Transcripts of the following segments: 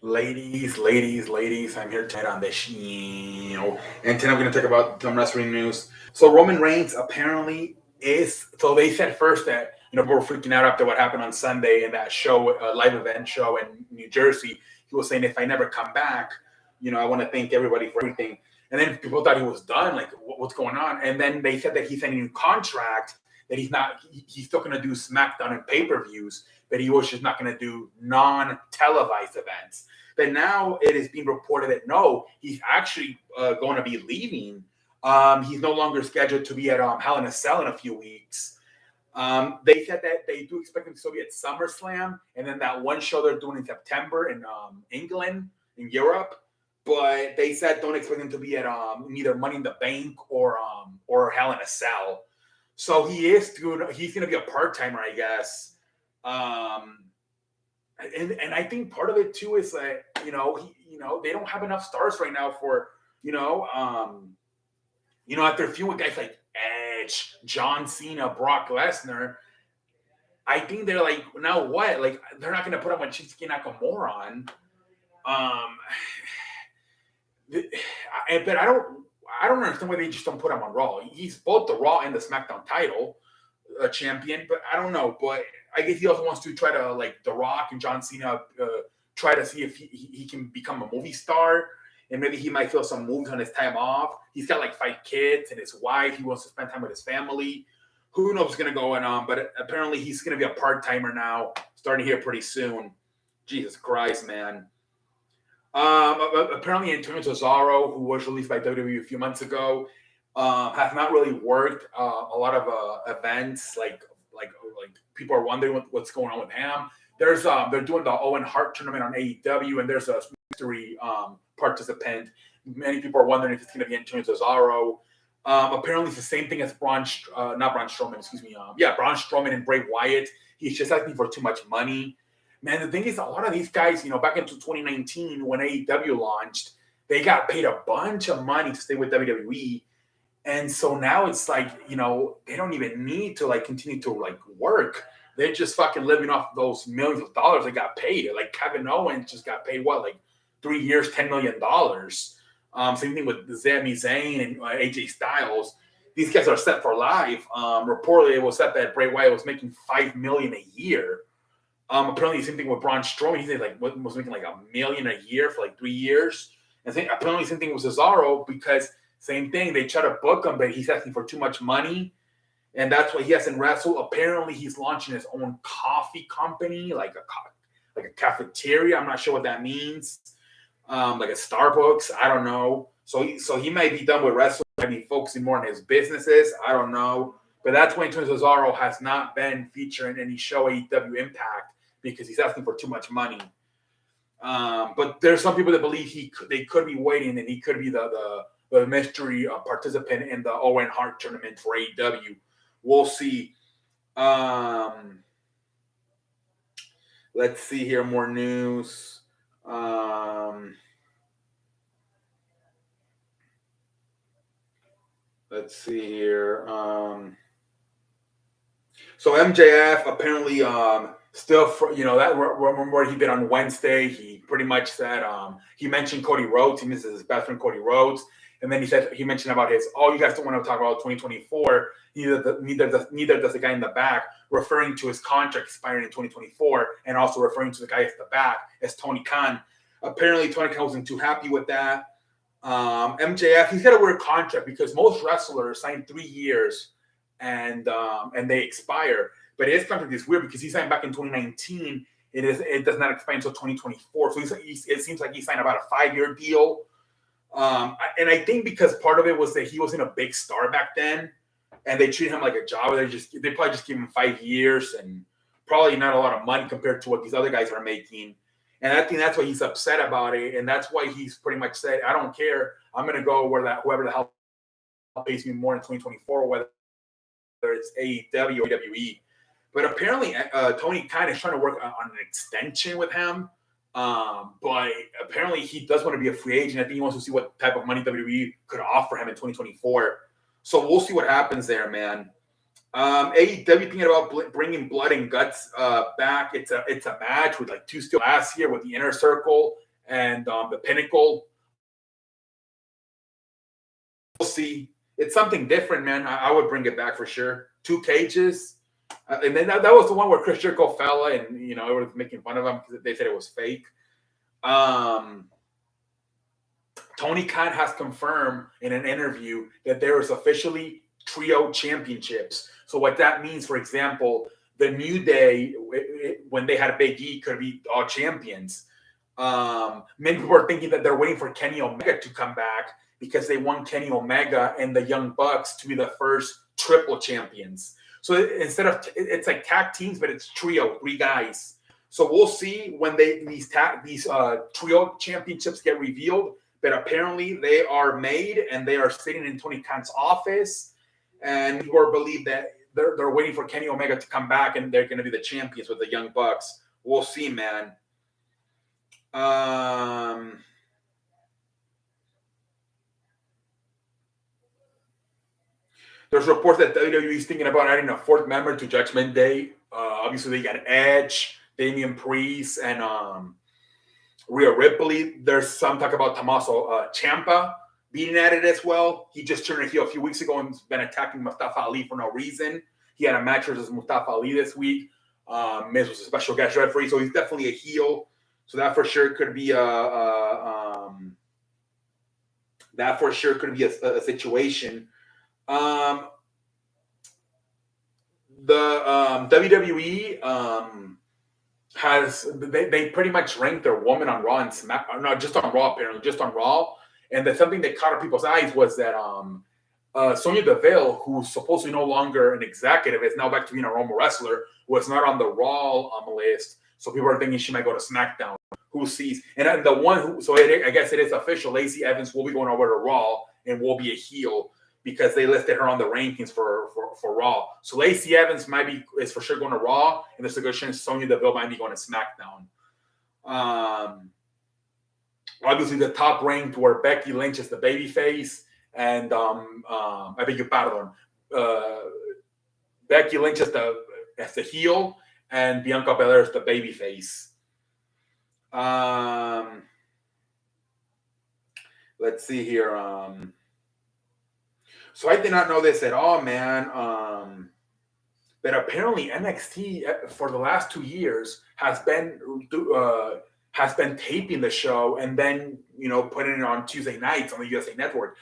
Ladies, I'm here tonight on the show, and tonight I'm going to talk about some wrestling news. So Roman Reigns apparently is. So they said first that people were freaking out after what happened on Sunday in that show, live event show in New Jersey. He was saying if I never come back, I want to thank everybody for everything. And then people thought he was done, like what's going on? And then they said that he signed a new contract that he's not. He's still going to do SmackDown and pay-per-views, but he was just not going to do non-televised events. But now it is being reported that no, he's actually going to be leaving. He's no longer scheduled to be at Hell in a Cell in a few weeks. They said that they do expect him to still be at SummerSlam, and then that one show they're doing in September in England, in Europe. But they said don't expect him to be at neither Money in the Bank or Hell in a Cell. So he's going to be a part-timer, I guess. And I think part of it too is that they don't have enough stars right now for after few guys like Edge, John Cena, Brock Lesnar. I think they're like, now what? Like they're not going to put him on Shinsuke Nakamura on. But I don't understand why they just don't put him on Raw. He's both the Raw and the SmackDown title champion, but I don't know. But I guess he also wants to try to, like The Rock and John Cena, try to see if he can become a movie star, and maybe he might feel some moves on his time off. He's got like 5 kids and his wife. He wants to spend time with his family. Who knows what's going to go on? But apparently he's going to be a part-timer now, starting here pretty soon. Jesus Christ, man. Apparently Antonio Cesaro, who was released by WWE a few months ago, has not really worked a lot of events. Like people are wondering what's going on with him. They're doing the Owen Hart tournament on AEW, and there's a mystery participant. Many people are wondering if it's going to be Antonio Cesaro. Apparently it's the same thing as Braun Strowman and Bray Wyatt. He's just asking for too much money. Man, the thing is, a lot of these guys, back into 2019 when AEW launched, they got paid a bunch of money to stay with WWE. And so now it's like, they don't even need to continue to work. They're just fucking living off those millions of dollars they got paid. Like Kevin Owens just got paid 3 years, $10 million. Same thing with Sami Zayn and AJ Styles. These guys are set for life. Reportedly, it was said that Bray Wyatt was making $5 million a year. Apparently, the same thing with Braun Strowman. He said was making $1 million a year for 3 years. And apparently, same thing with Cesaro, because same thing, they try to book him, but he's asking for too much money, and that's why he hasn't wrestled. Apparently, he's launching his own coffee company, like a cafeteria. I'm not sure what that means. Like a Starbucks. I don't know. So he might be done with wrestling. Might be focusing more on his businesses. I don't know. But that's why Antonio Cesaro has not been featured in any show AEW Impact, because he's asking for too much money. But there's some people that believe they could be waiting, and he could be the mystery participant in the Owen Hart tournament for AEW. We'll see. Let's see here, more news. Let's see here. So MJF apparently still, that where he been on Wednesday, he pretty much said he mentioned Cody Rhodes. He misses his best friend Cody Rhodes, and then he mentioned about his. Oh, you guys don't want to talk about 2024. Neither does the guy in the back, referring to his contract expiring in 2024, and also referring to the guy at the back as Tony Khan. Apparently, Tony Khan wasn't too happy with that. MJF, he's got a weird contract because most wrestlers sign 3 years and they expire. But his contract is weird because he signed back in 2019. It does not expire until 2024. So it seems like he signed about a 5-year deal. And I think because part of it was that he wasn't a big star back then, and they treat him like a job. They probably just give him 5 years and probably not a lot of money compared to what these other guys are making. And I think that's why he's upset about it, and that's why he's pretty much said, "I don't care. I'm going to go whoever the hell pays me more in 2024, whether it's AEW or WWE." But apparently, Tony Khan is trying to work on an extension with him. But apparently, he does want to be a free agent. I think he wants to see what type of money WWE could offer him in 2024. So we'll see what happens there, man. AEW thinking about bringing Blood and Guts back. It's a match with 2 steel last year with the Inner Circle and the Pinnacle. We'll see. It's something different, man. I would bring it back for sure. 2 cages. And then that was the one where Chris Jericho fell, and it was making fun of him because they said it was fake. Tony Khan has confirmed in an interview that there is officially trio championships. So what that means, for example, the New Day, when they had Big E, could be all champions. Many people are thinking that they're waiting for Kenny Omega to come back because they want Kenny Omega and the Young Bucks to be the first triple champions. So instead of, it's like tag teams, but it's trio, 3 guys. So we'll see when these trio championships get revealed. But apparently they are made and they are sitting in Tony Khan's office. And people believe that they're waiting for Kenny Omega to come back and they're going to be the champions with the Young Bucks. We'll see, man. There's reports that WWE is thinking about adding a 4th member to Judgment Day. Obviously, they got Edge, Damian Priest, and Rhea Ripley. There's some talk about Tommaso Ciampa being added as well. He just turned a heel a few weeks ago and has been attacking Mustafa Ali for no reason. He had a match versus Mustafa Ali this week. Miz was a special guest referee, so he's definitely a heel. So that for sure could be a situation. The WWE they pretty much ranked their woman on Raw and SmackDown, not just on Raw, apparently, just on Raw. And something that caught people's eyes was that Sonya Deville, who's supposedly no longer an executive, is now back to being a normal wrestler, was not on the Raw list. So people are thinking she might go to SmackDown. Who sees? And the one who, so I guess it is official, Lacey Evans will be going over to Raw and will be a heel because they listed her on the rankings for Raw. So Lacey Evans is for sure going to Raw, and there's a good chance Sonya Deville might be going to SmackDown. Obviously, the top ranked were Becky Lynch as the babyface, and I beg your pardon, Becky Lynch as the heel, and Bianca Belair as the babyface. Let's see here. So I did not know this at all, man. But apparently NXT for the last 2 years has been taping the show and then putting it on Tuesday nights on the USA Network.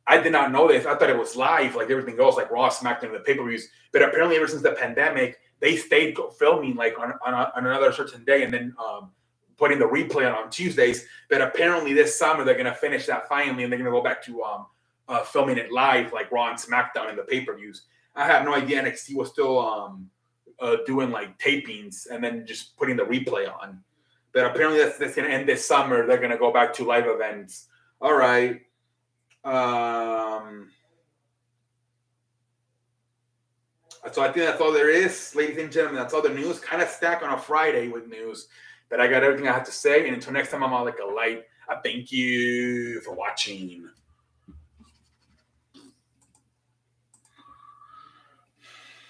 I did not know this. I thought it was live, like everything else, like Raw, SmackDown, and the pay-per-views. But apparently, ever since the pandemic, they stayed filming like on another certain day and then putting the replay on Tuesdays. But apparently, this summer they're gonna finish that finally, and they're gonna go back to filming it live, like Raw and SmackDown and the pay-per-views. I have no idea NXT was still doing like tapings and then just putting the replay on. But apparently that's going to end this summer. They're going to go back to live events. All right. So I think that's all there is, ladies and gentlemen. That's all the news. Kind of stacked on a Friday with news. But I got everything I have to say. And until next time, I'm all like a light. I thank you for watching.